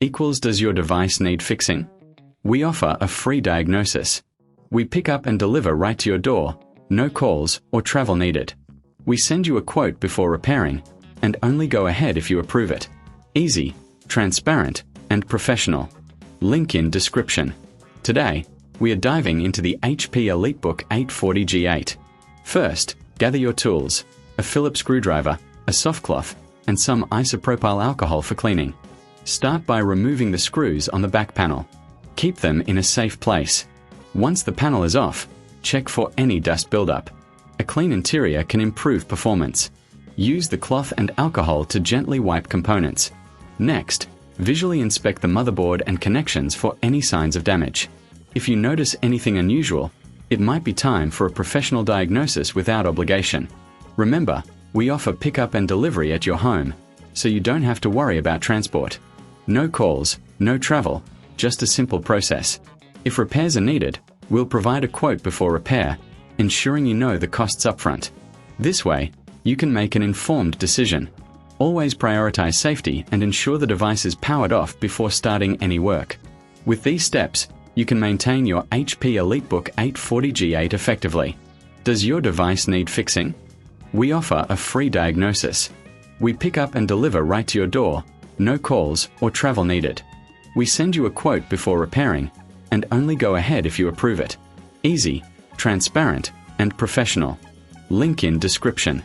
equals does your device need fixing? We offer a free diagnosis. We pick up and deliver right to your door, no calls or travel needed. We send you a quote before repairing, and only go ahead if you approve it. Easy, transparent, and professional. Link in description. Today, we are diving into the HP EliteBook 840G8. First, gather your tools, a Phillips screwdriver, a soft cloth, and some isopropyl alcohol for cleaning. Start by removing the screws on the back panel. Keep them in a safe place. Once the panel is off, check for any dust buildup. A clean interior can improve performance. Use the cloth and alcohol to gently wipe components. Next, visually inspect the motherboard and connections for any signs of damage. If you notice anything unusual, it might be time for a professional diagnosis without obligation. Remember, we offer pickup and delivery at your home, so you don't have to worry about transport. No calls, no travel, just a simple process. If repairs are needed, we'll provide a quote before repair, ensuring you know the costs upfront. This way, you can make an informed decision. Always prioritize safety and ensure the device is powered off before starting any work. With these steps, you can maintain your HP EliteBook 840G8 effectively. Does your device need fixing? We offer a free diagnosis. We pick up and deliver right to your door, no calls or travel needed. We send you a quote before repairing, and only go ahead if you approve it. Easy, transparent, and professional. Link in description.